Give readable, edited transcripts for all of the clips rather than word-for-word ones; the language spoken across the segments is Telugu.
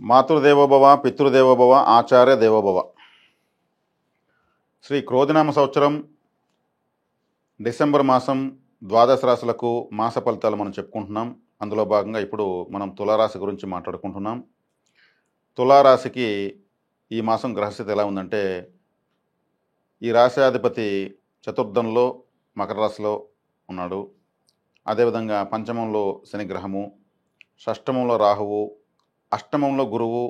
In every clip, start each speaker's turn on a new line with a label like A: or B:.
A: మాతృదేవోభవ పితృదేవోభవ ఆచార్య దేవోభవ. శ్రీ క్రోధినామ సంవత్సరం డిసెంబర్ మాసం ద్వాదశ రాశులకు మాస ఫలితాలు మనం చెప్పుకుంటున్నాం. అందులో భాగంగా ఇప్పుడు మనం తులారాశి గురించి మాట్లాడుకుంటున్నాం. తులారాశికి ఈ మాసం గ్రహస్థితి ఎలా ఉందంటే, ఈ రాశ్యాధిపతి చతుర్థంలో మకర రాశిలో ఉన్నాడు. అదేవిధంగా పంచమంలో శనిగ్రహము, షష్టమంలో రాహువు, అష్టమంలో గురువు,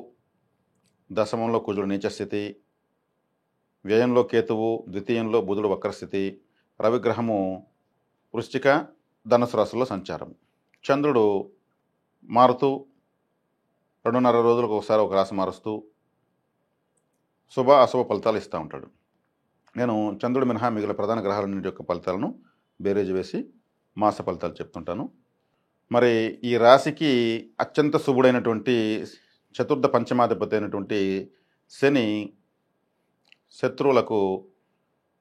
A: దశమంలో కుజుడు నీచస్థితి, వ్యయంలో కేతువు, ద్వితీయంలో బుధుడు వక్రస్థితి, రవిగ్రహము వృశ్చిక ధనుసు రాశుల్లో సంచారం. చంద్రుడు మారుతూ 2.5 రోజులకు ఒకసారి ఒక రాశి మారుస్తూ శుభ అశుభ ఫలితాలు ఇస్తూ ఉంటాడు. నేను చంద్రుడు మినహా మిగిలిన ప్రధాన గ్రహాలన్నింటి యొక్క ఫలితాలను బేరేజ్ వేసి మాస ఫలితాలు చెప్తుంటాను. మరి ఈ రాశికి అత్యంత శుభుడైనటువంటి చతుర్థ పంచమాధిపతి అయినటువంటి శని శత్రువులకు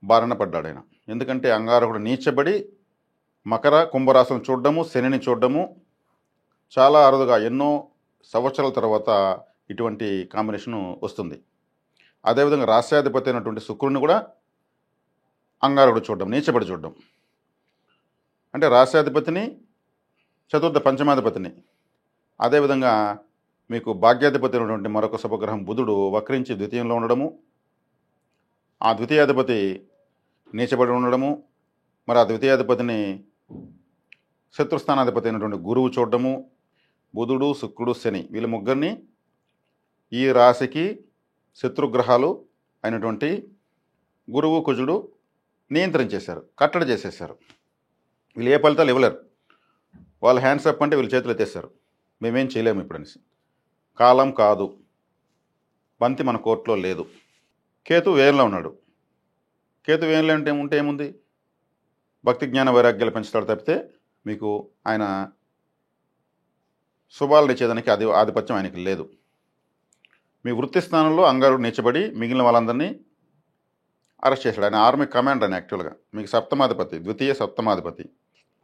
A: బారిన పడ్డాడు ఆయన. ఎందుకంటే అంగారకుడు నీచబడి మకర కుంభరాశులను చూడడము, శనిని చూడడము చాలా అరుదుగా ఎన్నో సంవత్సరాల తర్వాత ఇటువంటి కాంబినేషను వస్తుంది. అదేవిధంగా రాశ్యాధిపతి అయినటువంటి శుక్రుని కూడా అంగారకుడు చూడడం, నీచబడి చూడడం. అంటే రాశ్యాధిపతిని, చతుర్థ పంచమాధిపతిని, అదేవిధంగా మీకు భాగ్యాధిపతి అయినటువంటి మరొక శుభగ్రహం బుధుడు వక్రించి ద్వితీయంలో ఉండడము, ఆ ద్వితీయాధిపతి నీచబడి ఉండడము, మరి ఆ ద్వితీయాధిపతిని శత్రుస్థానాధిపతి అయినటువంటి గురువు చూడడము, బుధుడు శుక్రుడు శని వీళ్ళ ముగ్గురిని ఈ రాశికి శత్రుగ్రహాలు అయినటువంటి గురువు కుజుడు నియంత్రించేశారు, కట్టడి చేసేసారు. వీళ్ళు ఏ ఫలితాలు ఇవ్వలేరు. వాళ్ళు హ్యాండ్స్ అప్ అంటే వీళ్ళు చేతులు ఎత్తేస్తారు, మేమేం చేయలేము ఇప్పుడు అనేసి. కాలం కాదు, బంతి మన కోర్టులో లేదు. కేతు వేయంలో ఉన్నాడు. కేతు వేయంలో అంటే ఉంటే ఏముంది, భక్తి జ్ఞాన వైరాగ్యాలు పెంచుతాడు తప్పితే మీకు ఆయన శుభాలు ఇచ్చేదానికి ఆధిపత్యం ఆయనకి లేదు. మీ వృత్తి స్థానంలో అంగారుడు నీచబడి మిగిలిన వాళ్ళందరినీ అరెస్ట్ చేశాడు. ఆయన ఆర్మీ కమాండర్ అని యాక్చువల్గా మీకు సప్తమాధిపతి, ద్వితీయ సప్తమాధిపతి.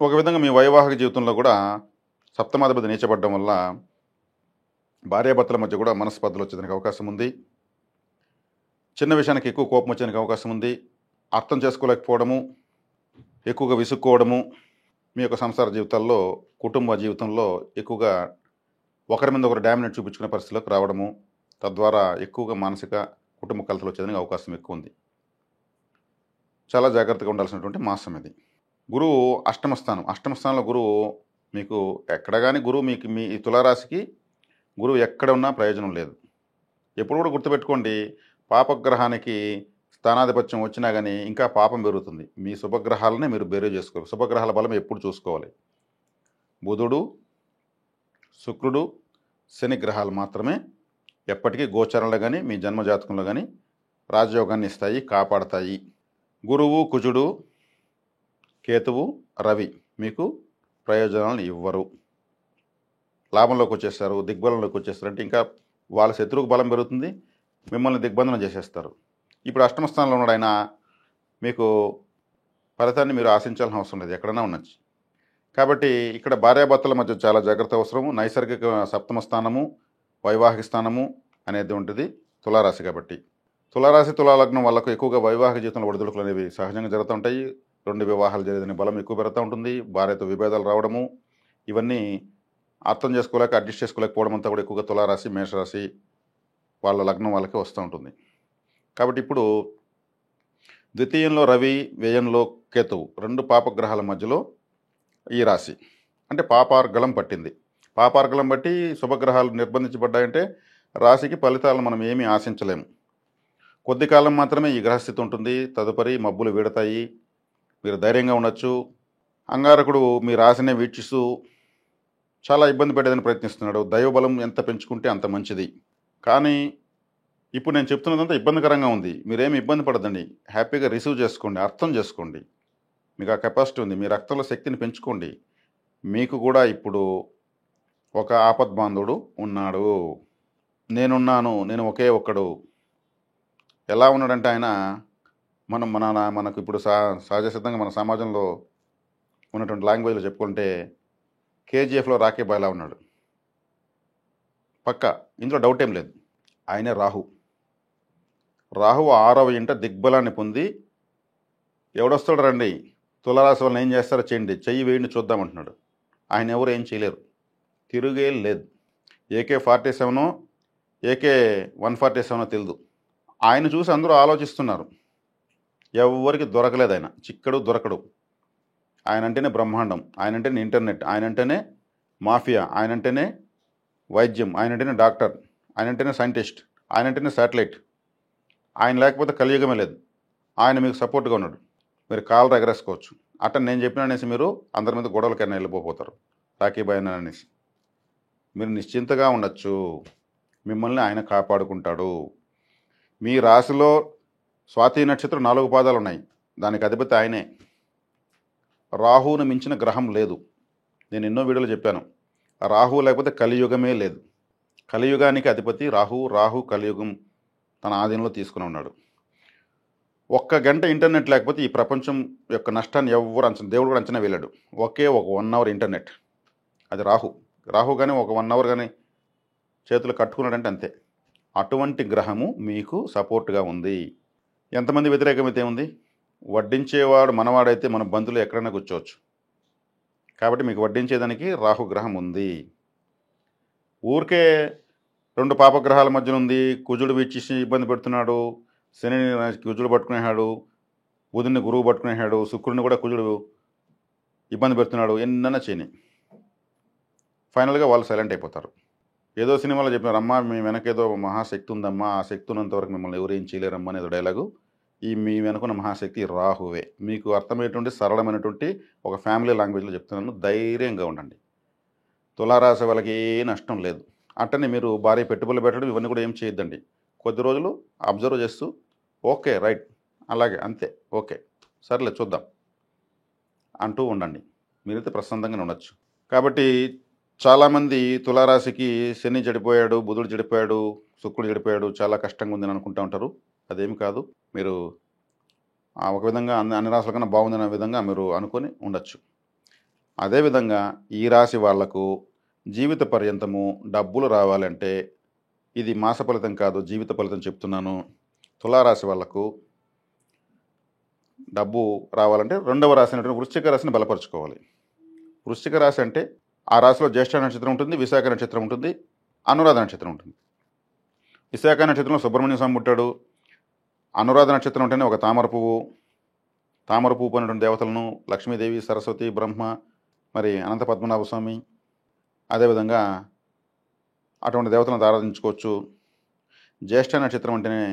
A: ఒక విధంగా మీ వైవాహిక జీవితంలో కూడా సప్తమాధిపతి నీచబడడం వల్ల భార్యాభర్తల మధ్య కూడా మనస్పర్ధలు వచ్చేదానికి అవకాశం ఉంది. చిన్న విషయానికి ఎక్కువ కోపం వచ్చేదానికి అవకాశం ఉంది. అర్థం చేసుకోలేకపోవడము, ఎక్కువగా విసుక్కోవడము, మీ యొక్క సంసార జీవితాల్లో, కుటుంబ జీవితంలో ఎక్కువగా ఒకరి మీద ఒకరు డామినేట్ చూపించుకునే పరిస్థితిలోకి రావడము, తద్వారా ఎక్కువగా మానసిక కుటుంబ కలతలు వచ్చేదానికి అవకాశం ఎక్కువ ఉంది. చాలా జాగ్రత్తగా ఉండాల్సినటువంటి మాసం ఇది. గురువు అష్టమస్థానంలో గురువు మీకు ఎక్కడ కానీ గురువు మీకు మీ ఈ తులారాశికి గురువు ఎక్కడ ఉన్నా ప్రయోజనం లేదు. ఎప్పుడు కూడా గుర్తుపెట్టుకోండి, పాపగ్రహానికి స్థానాధిపత్యం వచ్చినా కానీ ఇంకా పాపం పెరుగుతుంది. మీ శుభగ్రహాలనే మీరు బేరే చేసుకోవాలి. శుభగ్రహాల బలం ఎప్పుడు చూసుకోవాలి. బుధుడు, శుక్రుడు, శని గ్రహాలు మాత్రమే ఎప్పటికీ గోచరంలో కానీ మీ జన్మజాతకంలో కానీ రాజయోగాన్ని ఇస్తాయి, కాపాడతాయి. గురువు, కుజుడు, కేతువు, రవి మీకు ప్రయోజనాలను ఇవ్వరు. లాభంలోకి వచ్చేస్తారు, దిగ్బలంలోకి వచ్చేస్తారు. అంటే ఇంకా వాళ్ళ శత్రువుకు బలం పెరుగుతుంది, మిమ్మల్ని దిగ్బంధనం చేసేస్తారు. ఇప్పుడు అష్టమ స్థానంలో ఉన్నాడు ఆయన. మీకు ఫలితాన్ని మీరు ఆశించాల్సిన అవసరం లేదు, ఎక్కడైనా ఉండొచ్చు. కాబట్టి ఇక్కడ భార్యాభర్తల మధ్య చాలా జాగ్రత్త అవసరము. నైసర్గిక సప్తమ స్థానము, వైవాహిక స్థానము అనేది ఉంటుంది తులారాశి. కాబట్టి తులారాశి తులాలగ్నం వాళ్ళకు ఎక్కువగా వైవాహిక జీవితంలో ఒడిదుడుకులు అనేవి సహజంగా జరుగుతూ ఉంటాయి. 2 వివాహాలు జరిగిన బలం ఎక్కువ పెరుగుతూ ఉంటుంది. భార్యతో విభేదాలు రావడము, ఇవన్నీ అర్థం చేసుకోలేక అడ్జస్ట్ చేసుకోలేకపోవడం అంతా కూడా ఎక్కువగా తులారాశి, మేషరాశి వాళ్ళ లగ్నం వాళ్ళకి వస్తూ ఉంటుంది. కాబట్టి ఇప్పుడు ద్వితీయంలో రవి, వ్యయంలో కేతువు 2 పాపగ్రహాల మధ్యలో ఈ రాశి అంటే పాపార్గళం పట్టింది. పాపార్గళం బట్టి శుభగ్రహాలు నిర్బంధించబడ్డాయంటే రాశికి ఫలితాలను మనం ఏమీ ఆశించలేము. కొద్ది కాలం మాత్రమే ఈ గ్రహస్థితి ఉంటుంది. తదుపరి మబ్బులు వీడతాయి, మీరు ధైర్యంగా ఉండొచ్చు. అంగారకుడు మీ రాశినే వీక్షిస్తూ చాలా ఇబ్బంది పెట్టేదని ప్రయత్నిస్తున్నాడు. దైవబలం ఎంత పెంచుకుంటే అంత మంచిది. కానీ ఇప్పుడు నేను చెప్తున్నదంతా ఇబ్బందికరంగా ఉంది. మీరేమి ఇబ్బంది పడదండి, హ్యాపీగా రిసీవ్ చేసుకోండి, అర్థం చేసుకోండి. మీకు ఆ కెపాసిటీ ఉంది, మీ రక్తంలో శక్తిని పెంచుకోండి. మీకు కూడా ఇప్పుడు ఒక ఆపద్బాంధుడు ఉన్నాడు. నేనున్నాను, నేను ఒకే ఒక్కడు. ఎలా ఉన్నాడంటే ఆయన మనకు ఇప్పుడు సహజ సిద్ధంగా మన సమాజంలో ఉన్నటువంటి లాంగ్వేజ్లో చెప్పుకుంటే కేజీఎఫ్లో రాకీ బాయ్లా ఉన్నాడు. పక్క, ఇందులో డౌట్ ఏం లేదు. ఆయనే రాహు. రాహువు 6వ ఇంట దిగ్బలాన్ని పొంది ఎవడొస్తాడు రండి, తులారాశి వాళ్ళని ఏం చేస్తారో చేయండి, చెయ్యి వేయండి చూద్దామంటున్నాడు. ఆయన ఎవరు ఏం చేయలేరు, తిరుగే లేదు. AK-47 AK-147 తెలియదు. ఆయన చూసి అందరూ ఆలోచిస్తున్నారు. ఎవరికి దొరకలేదు, ఆయన చిక్కడు దొరకడు. ఆయన అంటేనే బ్రహ్మాండం, ఆయన అంటేనే ఇంటర్నెట్, ఆయన అంటేనే మాఫియా, ఆయన అంటేనే వైద్యం, ఆయన అంటేనే డాక్టర్, ఆయన అంటేనే సైంటిస్ట్, ఆయన అంటేనే శాటిలైట్. ఆయన లేకపోతే కలియుగమే లేదు. ఆయన మీకు సపోర్ట్గా ఉన్నాడు, మీరు కాళ్ళు ఎగరేసుకోవచ్చు. అట్ట నేను చెప్పిన అనేసి మీరు అందరి మీద గొడవలకైనా వెళ్ళిపోతారు రాఖీబాయ్ అనేసి. మీరు నిశ్చింతగా ఉండొచ్చు, మిమ్మల్ని ఆయన కాపాడుకుంటాడు. మీ రాశిలో స్వాతి నక్షత్రం 4 పాదాలు ఉన్నాయి, దానికి అధిపతి ఆయనే. రాహువును మించిన గ్రహం లేదు. నేను ఎన్నో వీడియోలు చెప్పాను, రాహువు లేకపోతే కలియుగమే లేదు. కలియుగానికి అధిపతి రాహువు. రాహు కలియుగం తన ఆధీనంలో తీసుకుని ఉన్నాడు. ఒక్క గంట ఇంటర్నెట్ లేకపోతే ఈ ప్రపంచం యొక్క నష్టాన్ని ఎవరు దేవుడు కూడా అంచనా వెళ్ళాడు. ఒక 1 అవర్ ఇంటర్నెట్, అది రాహు కానీ ఒక 1 అవర్ కానీ చేతులు కట్టుకున్నాడంటే అంతే. అటువంటి గ్రహము మీకు సపోర్ట్గా ఉంది. ఎంతమంది వ్యతిరేకమైతే ఉంది, వడ్డించేవాడు మనవాడైతే మన బంధువులు ఎక్కడైనా కూర్చోవచ్చు. కాబట్టి మీకు వడ్డించేదానికి రాహుగ్రహం ఉంది. ఊరికే 2 పాపగ్రహాల మధ్యన ఉంది, కుజుడు వీచేసి ఇబ్బంది పెడుతున్నాడు, శనిని కుజుడు పట్టుకునేహాడు, బుధుని గురువు పట్టుకునేహాడు, శుక్రుడిని కూడా కుజుడు ఇబ్బంది పెడుతున్నాడు, ఎన్నన్నా చేయని ఫైనల్గా వాళ్ళు సైలెంట్ అయిపోతారు. ఏదో సినిమాలో చెప్పినారు, అమ్మ మీ వెనకేదో మహాశక్తి ఉందమ్మా, ఆ శక్తి ఉన్నంతవరకు మిమ్మల్ని ఎవరు ఏం చేయలేరమ్మా అనేది డైలాగు. ఈ మీ వెనుకున్న మహాశక్తి రాహువే. మీకు అర్థమయ్యేటువంటి సరళమైనటువంటి ఒక ఫ్యామిలీ లాంగ్వేజ్లో చెప్తున్నాను, ధైర్యంగా ఉండండి. తులారాశి వాళ్ళకి ఏ నష్టం లేదు. అట్టనే మీరు భారీ పెట్టుబడులు పెట్టడం ఇవన్నీ కూడా ఏం చేయొద్దండి. కొద్ది రోజులు అబ్జర్వ్ చేస్తూ ఓకే రైట్ అలాగే అంతే ఓకే సర్లే చూద్దాం అంటూ ఉండండి. మీరైతే ప్రశాంతంగానే ఉండొచ్చు. కాబట్టి చాలామంది తులారాశికి శని చెడిపోయాడు, బుధుడు చెడిపోయాడు, శుక్రుడు చెడిపోయాడు, చాలా కష్టంగా ఉందని అనుకుంటూ ఉంటారు. అదేమి కాదు. మీరు ఒక విధంగా అన్ని రాశుల కన్నా బాగుందనే విధంగా మీరు అనుకొని ఉండొచ్చు. అదేవిధంగా ఈ రాశి వాళ్లకు జీవిత పర్యంతము డబ్బులు రావాలంటే, ఇది మాస ఫలితం కాదు, జీవిత ఫలితం చెప్తున్నాను. తులారాశి వాళ్లకు డబ్బు రావాలంటే 2వ రాశి అయినటువంటి వృశ్చిక రాశిని బలపరుచుకోవాలి. వృశ్చిక రాశి అంటే ఆ రాశిలో జ్యేష్ఠ నక్షత్రం ఉంటుంది, విశాఖ నక్షత్రం ఉంటుంది, అనురాధ నక్షత్రం ఉంటుంది. విశాఖ నక్షత్రంలో సుబ్రహ్మణ్య స్వామి పుట్టాడు. అనురాధ నక్షత్రం అంటేనే ఒక తామర పువ్వు అనేటువంటి దేవతలను లక్ష్మీదేవి, సరస్వతి, బ్రహ్మ, మరి అనంత పద్మనాభ స్వామి, అదేవిధంగా అటువంటి దేవతలను ఆరాధించుకోవచ్చు. జ్యేష్ఠ నక్షత్రం అంటేనే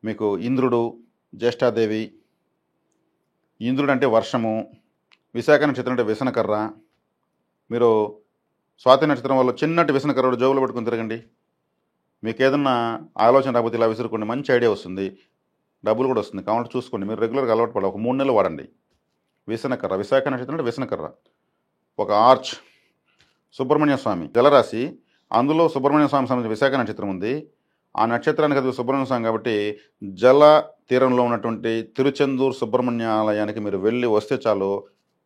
A: మీకు ఇంద్రుడు, జ్యేష్ఠాదేవి. ఇంద్రుడు అంటే వర్షము. విశాఖ నక్షత్రం అంటే వ్యసనకర్ర. మీరు స్వాతి నక్షత్రం వల్ల చిన్నటి వ్యసనకర్రడు జోబులు పెట్టుకుని తిరగండి, మీకు ఏదన్నా ఆలోచన రాకపోతే ఇలా విసురుకోండి, మంచి ఐడియా వస్తుంది, డబ్బులు కూడా వస్తుంది. కావాలంటే చూసుకోండి, మీరు రెగ్యులర్గా అలవాటు పడాలి. ఒక 3 నెలలు వాడండి. వ్యసనకర్ర, విశాఖ నక్షత్రం అంటే వ్యసనకర్ర. ఒక ఆర్చ్, సుబ్రహ్మణ్య స్వామి జలరాశి, అందులో సుబ్రహ్మణ్య స్వామి సంబంధించిన విశాఖ నక్షత్రం ఉంది. ఆ నక్షత్రానికి అది సుబ్రహ్మణ్య స్వామి కాబట్టి జల తీరంలో ఉన్నటువంటి తిరుచెందూరు సుబ్రహ్మణ్య ఆలయానికి మీరు వెళ్ళి వస్తే చాలు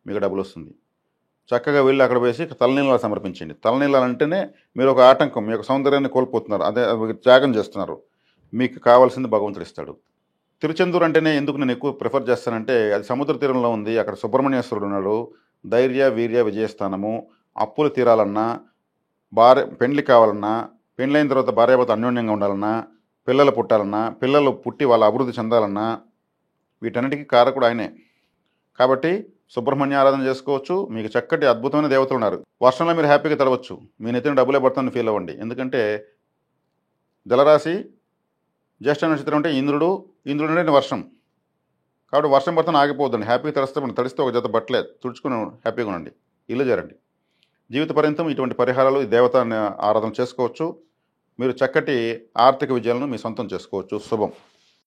A: మీకు డబ్బులు వస్తుంది. చక్కగా వెళ్ళి అక్కడ వేసి తలనీళ్ళ సమర్పించండి. తలనీళ్ళ అంటేనే మీరు ఒక ఆటంకం, మీ యొక్క సౌందర్యాన్ని కోల్పోతున్నారు, అదే త్యాగం చేస్తున్నారు. మీకు కావాల్సింది భగవంతుడు ఇస్తాడు. తిరుచెందూరు అంటేనే ఎందుకు నేను ఎక్కువ ప్రిఫర్ చేస్తానంటే, అది సముద్ర తీరంలో ఉంది, అక్కడ సుబ్రహ్మణ్యేశ్వరుడు ఉన్నాడు. ధైర్య వీర్య విజయస్థానము. అప్పులు తీరాలన్నా, పెండ్లి కావాలన్నా, పెండ్లైన తర్వాత భార్యాభర్త అన్యోన్యంగా ఉండాలన్నా, పిల్లలు పుట్టాలన్నా, పిల్లలు పుట్టి వాళ్ళ అభివృద్ధి చెందాలన్నా, వీటన్నిటికీ కారకుడు ఆయనే. కాబట్టి సుబ్రహ్మణ్య ఆరాధన చేసుకోవచ్చు. మీకు చక్కటి అద్భుతమైన దేవతలు ఉన్నారు. వర్షంలో మీరు హ్యాపీగా తడవచ్చు, మీ నెత్తిన డబ్బులే పడుతుందని ఫీల్ అవ్వండి. ఎందుకంటే జలరాశి జ్యేష్ఠ నక్షత్రం అంటే ఇంద్రుడు అంటే వర్షం. కాబట్టి వర్షం పడుతున్న ఆగిపోద్దండి, హ్యాపీగా తడిస్తే ఒక జత బట్టలే తుడుచుకుని హ్యాపీగా ఉండండి, ఇల్లు చేరండి. జీవిత పర్యంతం ఇటువంటి పరిహారాలు ఈ దేవత ఆరాధన చేసుకోవచ్చు. మీరు చక్కటి ఆర్థిక విజయాలను మీ సొంతం చేసుకోవచ్చు. శుభం.